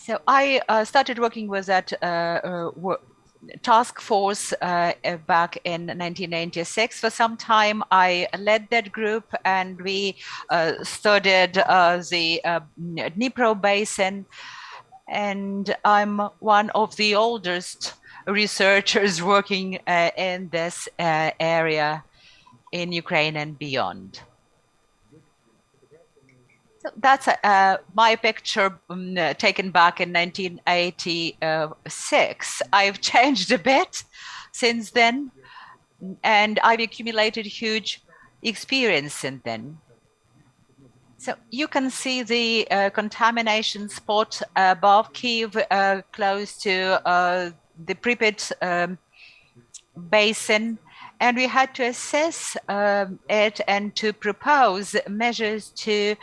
So I started working with that task force back in 1996. For some time, I led that group, and we studied the Dnipro basin. And I'm one of the oldest researchers working in this area in Ukraine and beyond. So that's my picture taken back in 1986. I've changed a bit since then, and I've accumulated huge experience since then. So you can see the contamination spot above Kiev, close to the Pripyat basin. And we had to assess it and to propose measures to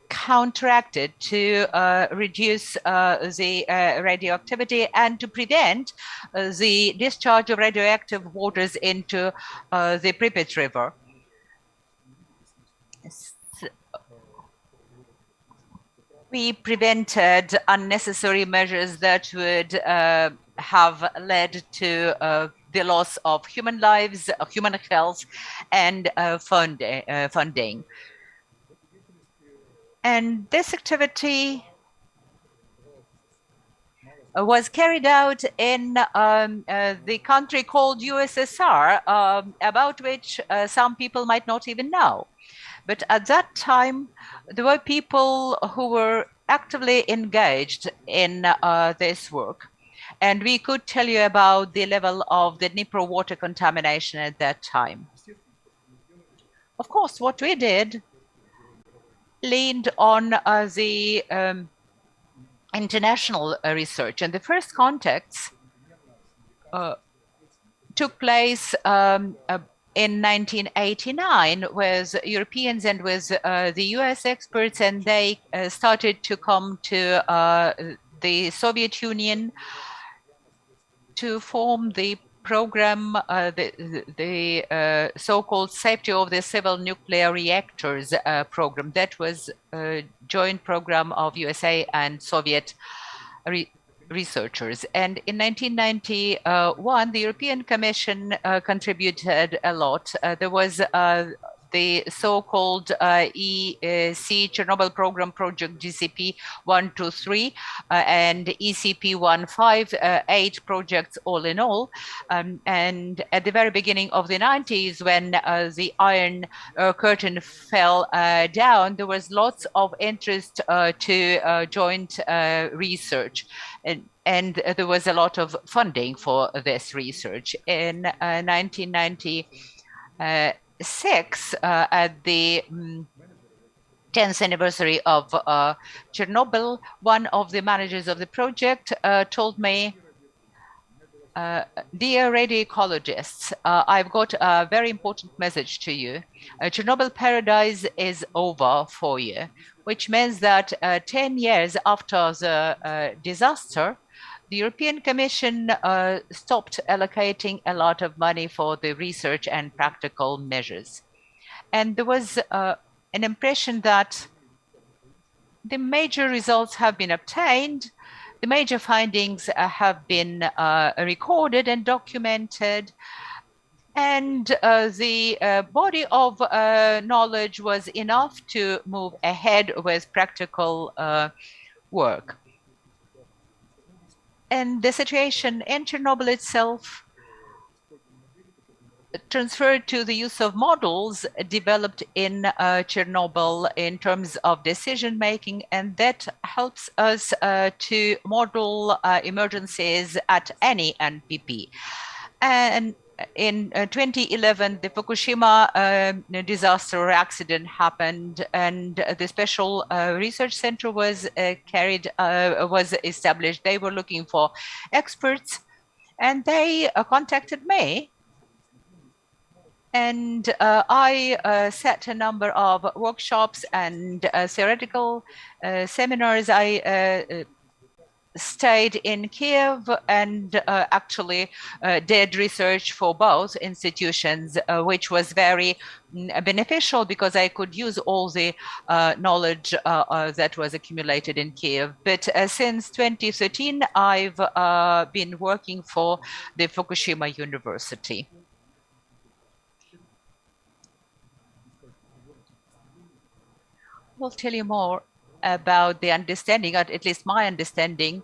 counteract it, to reduce the radioactivity and to prevent the discharge of radioactive waters into the Pripyat River. We prevented unnecessary measures that would have led to the loss of human lives, of human health, and funding. And this activity was carried out in the country called USSR, about which some people might not even know. But at that time, there were people who were actively engaged in this work. And we could tell you about the level of the Dnipro water contamination at that time. Of course, what we did leaned on the international research. And the first contacts took place in 1989 with Europeans and with the US experts, and they started to come to the Soviet Union to form the program, the so-called safety of the civil nuclear reactors program. That was a joint program of USA and Soviet researchers. And in 1991, the European Commission contributed a lot. There was the so-called CHRNBL program project GCP 123 and ECP 15, 8 projects all in all. And at the very beginning of the 90s, when the Iron Curtain fell down, there was lots of interest to joint research. And there was a lot of funding for this research. In 1996, at the 10th anniversary of Chernobyl, one of the managers of the project told me, dear radio ecologists, I've got a very important message to you. Chernobyl paradise is over for you, which means that 10 years after the disaster, the European Commission stopped allocating a lot of money for the research and practical measures. And there was an impression that the major results have been obtained, the major findings have been recorded and documented, and the body of knowledge was enough to move ahead with practical work. And the situation in Chernobyl itself transferred to the use of models developed in Chernobyl in terms of decision making, and that helps us to model emergencies at any NPP. And in 2011, the Fukushima disaster or accident happened, and the special research center was established. They were looking for experts, and they contacted me. And I set a number of workshops and theoretical seminars. I stayed in Kiev and actually did research for both institutions, which was very beneficial because I could use all the knowledge that was accumulated in Kiev. But since 2013, I've been working for the Fukushima University. We'll tell you more about the understanding, at least my understanding,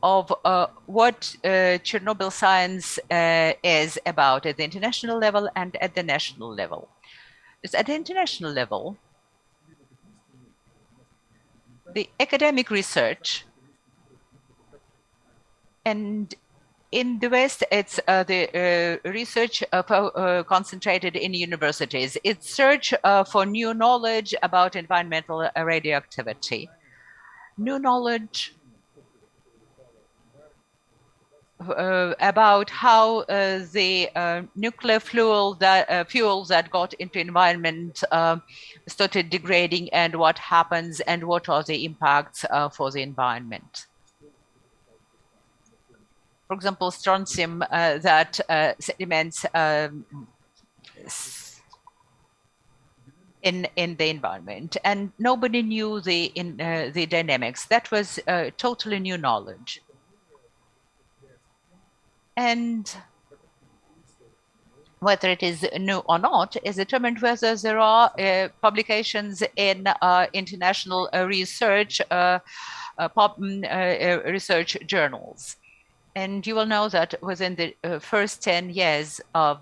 of what Chernobyl science is about at the international level and at the national level. It's at the international level, the academic research, and in the West, it's the research concentrated in universities. It's search for new knowledge about environmental radioactivity. New knowledge about how the nuclear fuels that got into environment started degrading and what happens and what are the impacts for the environment. For example, strontium that sediments in the environment, and nobody knew the dynamics. That was totally new knowledge. And whether it is new or not is determined whether there are publications in international research research journals. And you will know that within the first 10 years of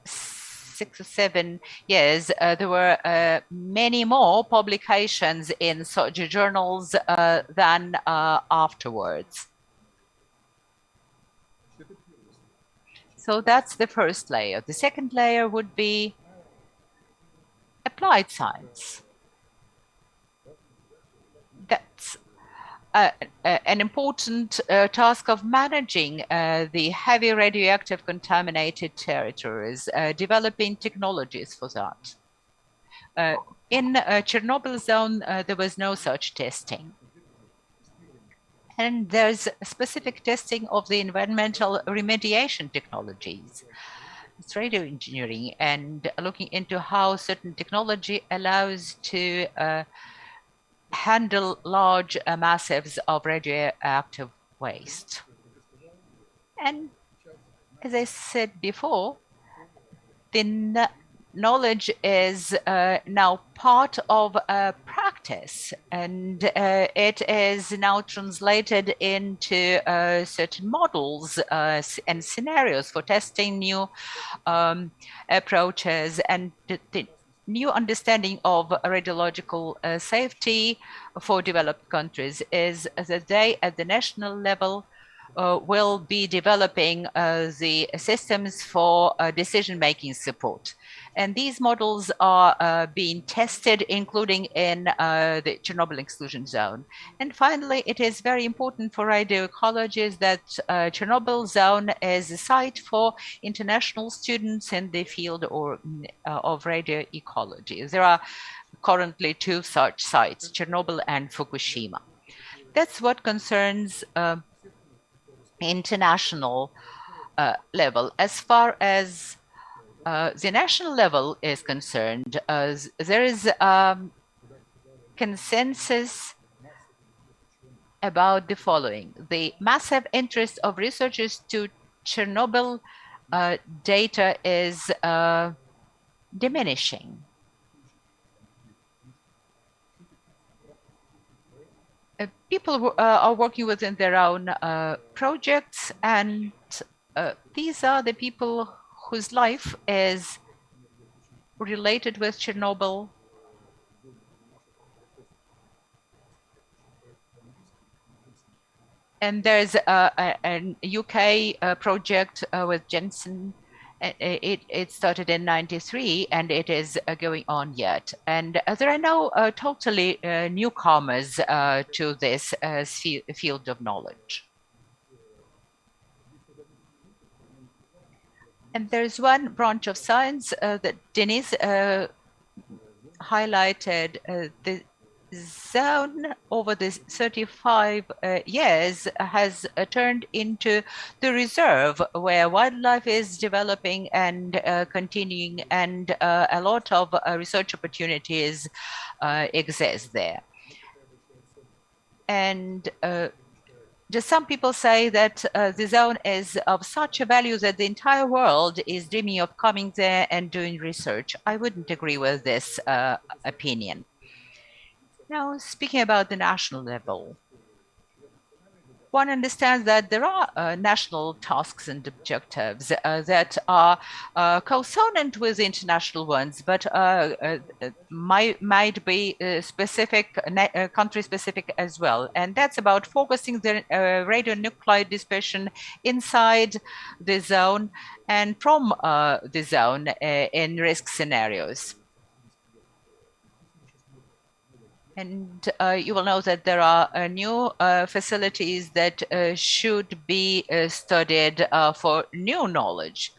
6 or 7 years, there were many more publications in such journals than afterwards. So that's the first layer. The second layer would be applied science. That's an important task of managing the heavy radioactive contaminated territories, developing technologies for that. In Chernobyl zone, there was no such testing. And there's specific testing of the environmental remediation technologies. It's radio engineering and looking into how certain technology allows to handle large massives of radioactive waste. And as I said before, the knowledge is now part of practice, and it is now translated into certain models and scenarios for testing new approaches, and the new understanding of radiological safety for developed countries is that they, at the national level, will be developing the systems for decision-making support. And these models are being tested, including in the Chernobyl exclusion zone. And finally, it is very important for radioecologists that Chernobyl zone is a site for international students in the field of radioecology. There are currently 2 such sites, Chernobyl and Fukushima. That's what concerns international level. As far as the national level is concerned, there is consensus about the following. The massive interest of researchers to Chernobyl data is diminishing. People are working within their own projects, and these are the people whose life is related with Chernobyl. And there's a UK project with Jensen. It started in '93 and it is going on yet. And there are no totally newcomers to this field of knowledge. And there's one branch of science that Denis highlighted, the zone over the 35 years has turned into the reserve where wildlife is developing and continuing, and a lot of research opportunities exist there. And just some people say that the zone is of such a value that the entire world is dreaming of coming there and doing research. I wouldn't agree with this opinion. Now, speaking about the national level, one understands that there are national tasks and objectives that are consonant with international ones, but might be specific, country-specific as well. And that's about focusing the radionuclide dispersion inside the zone and from the zone in risk scenarios. And you will know that there are new facilities that should be studied for new knowledge.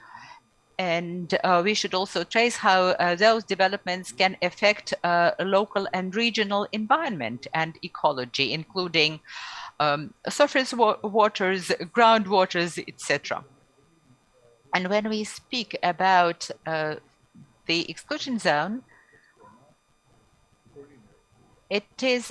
And we should also trace how those developments can affect local and regional environment and ecology, including surface waters, groundwaters, etc. And when we speak about the exclusion zone, it is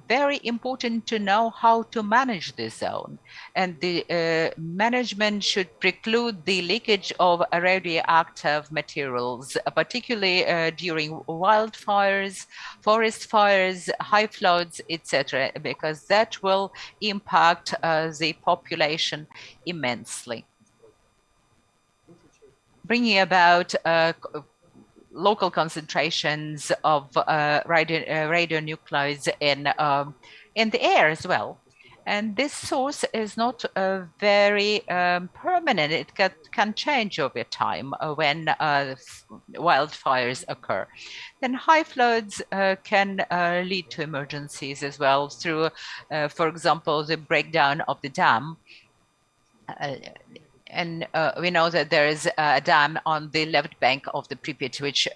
very important to know how to manage this zone, and the management should preclude the leakage of radioactive materials, particularly during wildfires, forest fires, high floods, etc., because that will impact the population immensely, bringing about local concentrations of radionuclides in the air as well. And this source is not very permanent. It can change over time when wildfires occur. Then high floods can lead to emergencies as well through, for example, the breakdown of the dam. And we know that there is a dam on the left bank of the Pripyat, which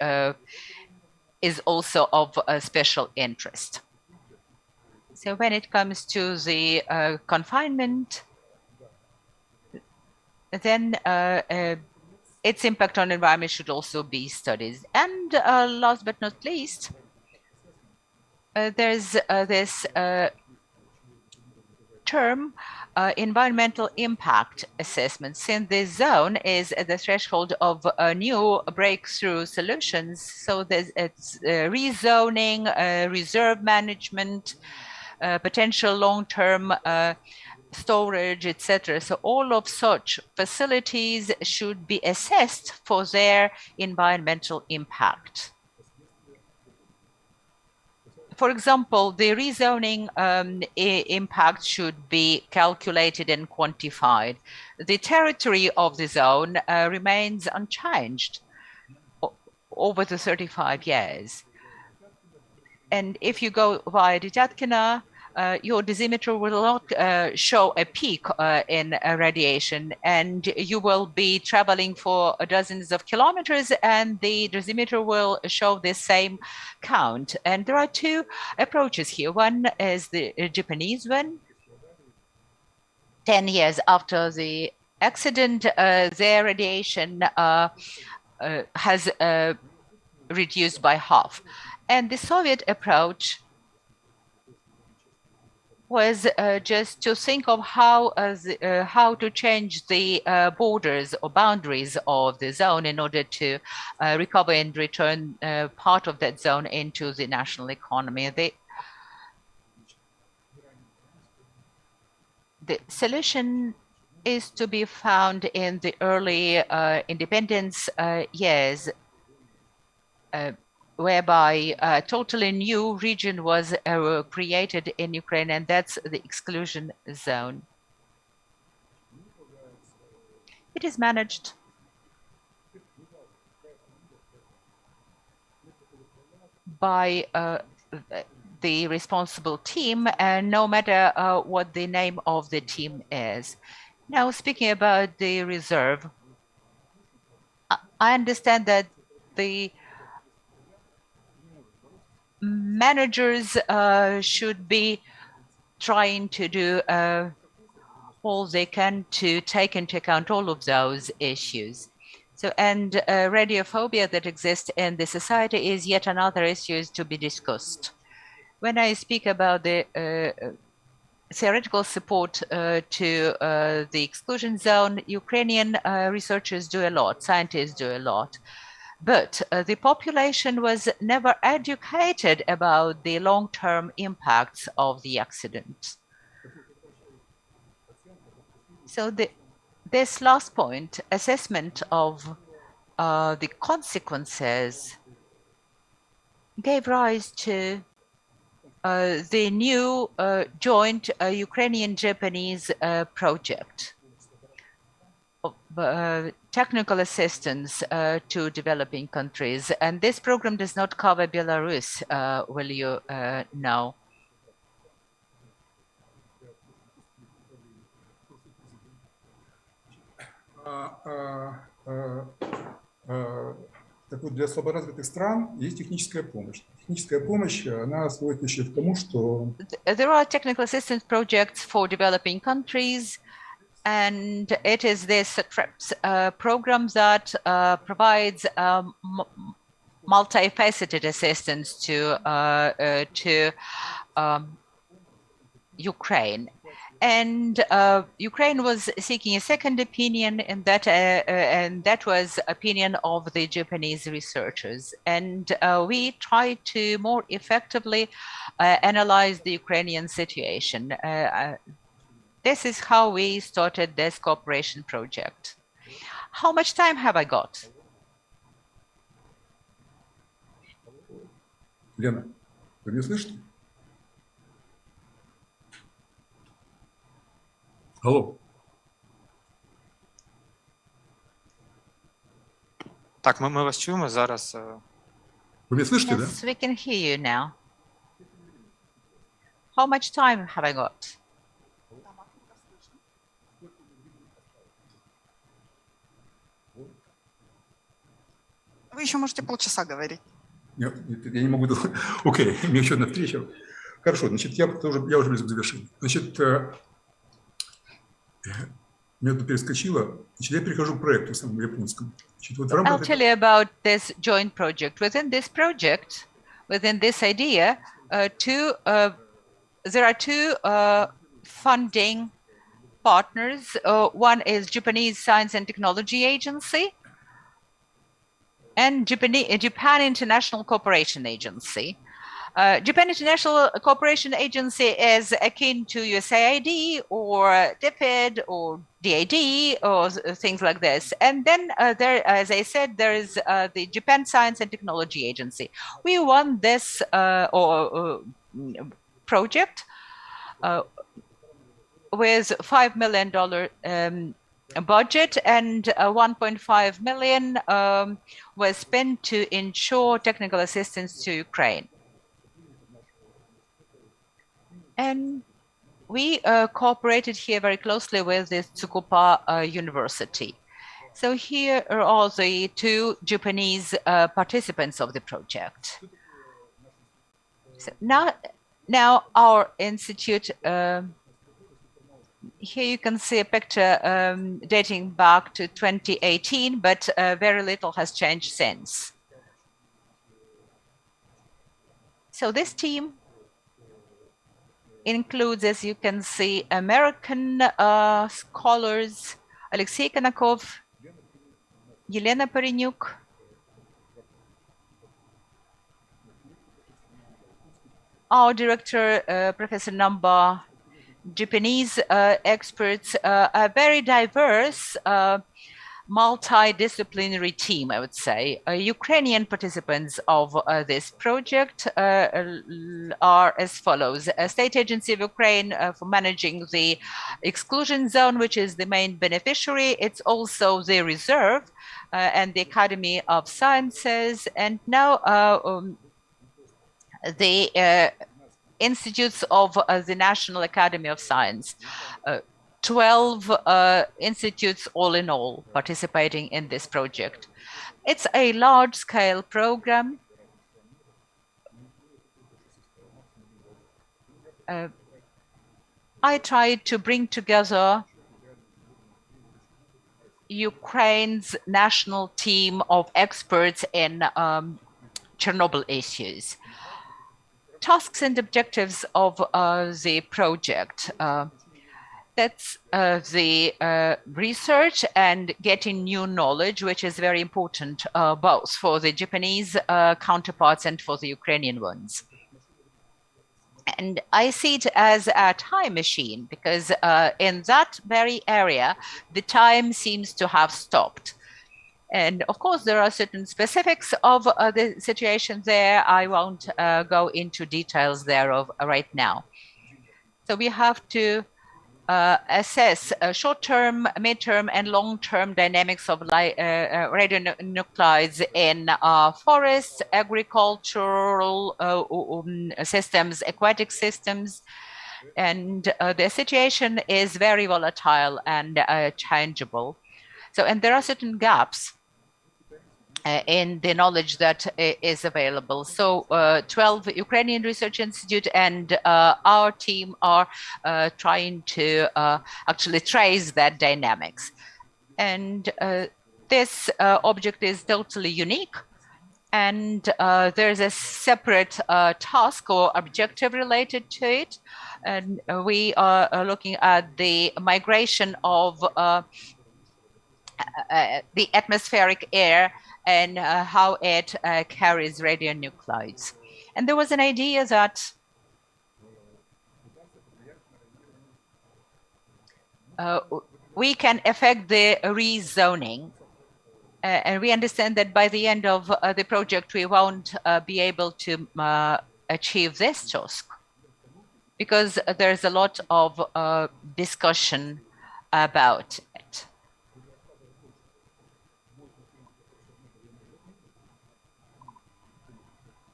is also of special interest. So when it comes to the confinement, then its impact on environment should also be studied. And last but not least, there's this term environmental impact assessment. Since this zone is at the threshold of new breakthrough solutions, so there's rezoning, reserve management, potential long-term storage, etc. So all of such facilities should be assessed for their environmental impact. For example, the rezoning impact should be calculated and quantified. The territory of the zone remains unchanged over the 35 years. And if you go via Zheleznyak, your dosimeter will not show a peak in radiation, and you will be traveling for dozens of kilometers, and the dosimeter will show the same count. And there are two approaches here. One is the Japanese one. 10 years after the accident, their radiation has reduced by half. And the Soviet approach was just to think of how to change the borders or boundaries of the zone in order to recover and return part of that zone into the national economy. The solution is to be found in the early independence years, whereby a totally new region was created in Ukraine, and that's the exclusion zone. It is managed by the responsible team, and no matter what the name of the team is. Now, speaking about the reserve, I understand that the managers should be trying to do all they can to take into account all of those issues. So, and radiophobia that exists in the society is yet another issue to be discussed. When I speak about the theoretical support to the exclusion zone, Ukrainian researchers do a lot, scientists do a lot. But the population was never educated about the long-term impacts of the accident. So this last point, assessment of the consequences, gave rise to the new joint Ukrainian-Japanese project of technical assistance to developing countries. And this program does not cover Belarus, will you know? Так вот, для слаборазвитых стран есть техническая помощь. Техническая помощь, она сводится еще к тому, что... There are technical assistance projects for developing countries, and it is this TREPS program that provides multifaceted assistance to Ukraine. And Ukraine was seeking a second opinion, and that was opinion of the Japanese researchers. And we tried to more effectively analyze the Ukrainian situation. This is how we started this cooperation project. How much time have I got? Лена, вы меня слышите? Алло. Так, ми вас чуємо зараз. Ви мене слышите, да? Yes, we can hear you now. How much time have I got? Вы еще можете полчаса говорить. Нет, я не могу. Окей, у меня еще одна встреча. Хорошо, значит, я уже близко к завершению. Значит, меня тут перескочило. Значит, я перехожу к проекту самому японскому. Значит, вот в рамках... I'll tell you about this joint project. Within this project, within this idea, there are two funding partners. One is Japanese Science and Technology Agency and Japan International Cooperation Agency. Japan International Cooperation Agency is akin to USAID or DFID or DAD or things like this. And then there, as I said, there is the Japan Science and Technology Agency. We won this project with $5 million budget, and 1.5 million was spent to ensure technical assistance to Ukraine. And we cooperated here very closely with the Tsukuba University. So here are all the two Japanese participants of the project. So now our institute, here you can see a picture dating back to 2018, but very little has changed since. So this team includes, as you can see, American scholars, Alexei Konakov, Yelena Parinyuk, our director, Professor Namba, Japanese experts, a very diverse multidisciplinary team, I would say. Ukrainian participants of this project are as follows. A State Agency of Ukraine for managing the exclusion zone, which is the main beneficiary. It's also the reserve and the Academy of Sciences. And now the institutes of the National Academy of Science. 12 institutes all in all participating in this project. It's a large-scale program I tried to bring together Ukraine's national team of experts in Chernobyl issues. Tasks and objectives of the project. That's the research and getting new knowledge, which is very important both for the Japanese counterparts and for the Ukrainian ones. And I see it as a time machine because in that very area, the time seems to have stopped. And of course, there are certain specifics of the situation there. I won't go into details thereof right now. So we have to assess short-term, mid-term, and long-term dynamics of radionuclides in forests, agricultural systems, aquatic systems, and the situation is very volatile and changeable. So, and there are certain gaps in the knowledge that is available. So 12 Ukrainian Research Institute and our team are trying to actually trace that dynamics. And this object is totally unique. And there's a separate task or objective related to it. And we are looking at the migration of the atmospheric air and how it carries radionuclides. And there was an idea that we can affect the rezoning. And we understand that by the end of the project, we won't be able to achieve this task because there's a lot of discussion about it.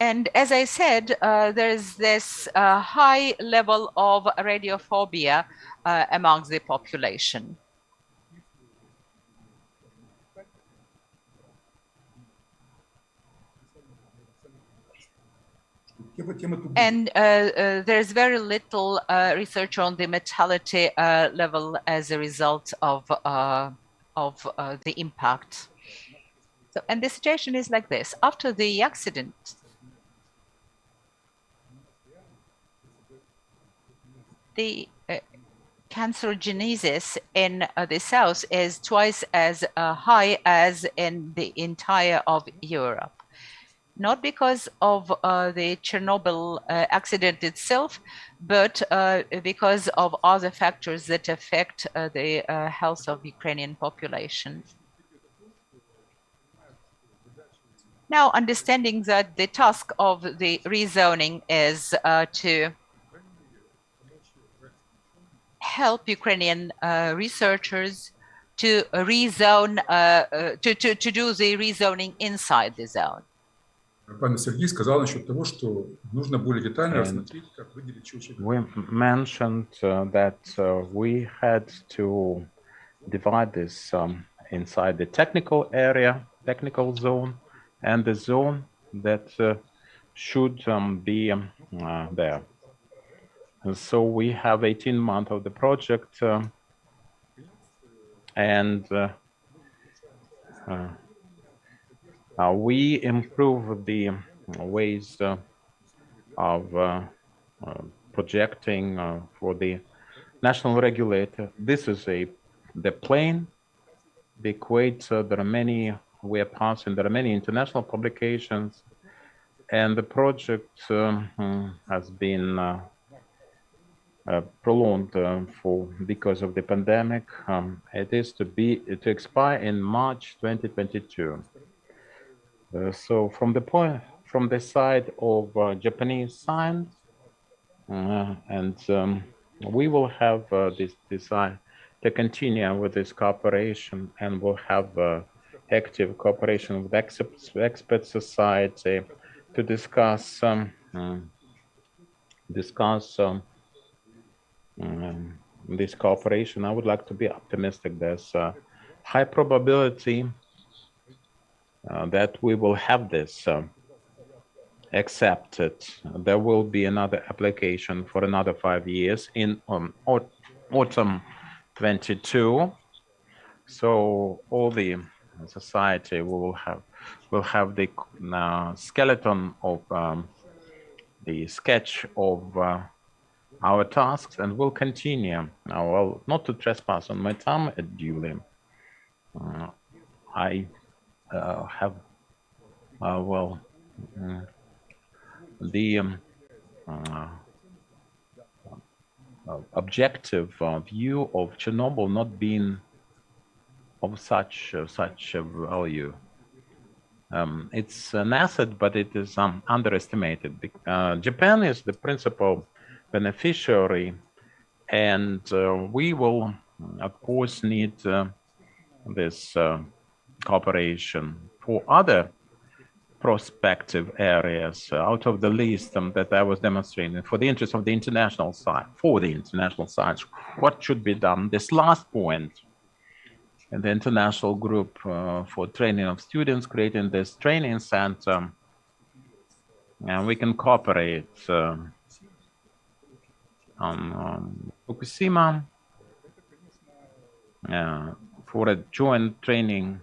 And as I said, there's this high level of radiophobia amongst the population. And there's very little research on the mortality level as a result of the impact. So, and the situation is like this. After the accident, the cancerogenesis in the south is twice as high as in the entire of Europe. Not because of the Chernobyl accident itself, but because of other factors that affect the health of Ukrainian population. Now, understanding that the task of the rezoning is to help Ukrainian researchers to rezone, to do the rezoning inside the zone. Пан Сергей сказал насчет того, что нужно более детально рассмотреть, как выделить счетчик. We mentioned that we had to divide this inside the technical area, technical zone, and the zone that should be there. And so we have 18 months of the project, and we improve the ways of projecting for the national regulator. This is the plane, the equator. There are many, we are passing, there are many international publications, and the project has been prolonged because of the pandemic. It is to expire in March 2022. So from the side of Japanese science, and we will have this desire to continue with this cooperation, and we'll have active cooperation with expert society to discuss this cooperation. I would like to be optimistic. There's a high probability that we will have this accepted, there will be another application for another 5 years in autumn 22. So all the society will have the skeleton of the sketch of our tasks, and we'll continue. Well, not to trespass on my time duly. I have the objective view of Chernobyl not being of such value. It's an asset, but it is underestimated. Japan is the principal beneficiary, and we will, of course, need this cooperation for other prospective areas out of the list that I was demonstrating for the interest of the international side, what should be done. This last point, and the international group for training of students, creating this training center, and we can cooperate on Fukushima for a joint training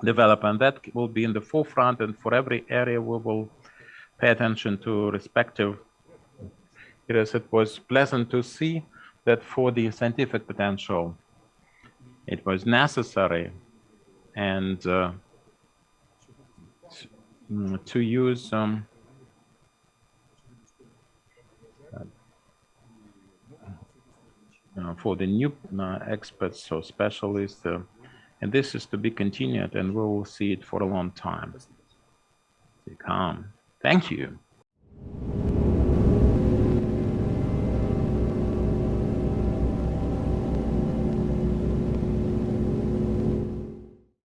development that will be in the forefront, and for every area we will pay attention to respective areas. It was pleasant to see that for the scientific potential it was necessary and to use for the new experts or specialists, and this is to be continued, and we will see it for a long time. Thank you.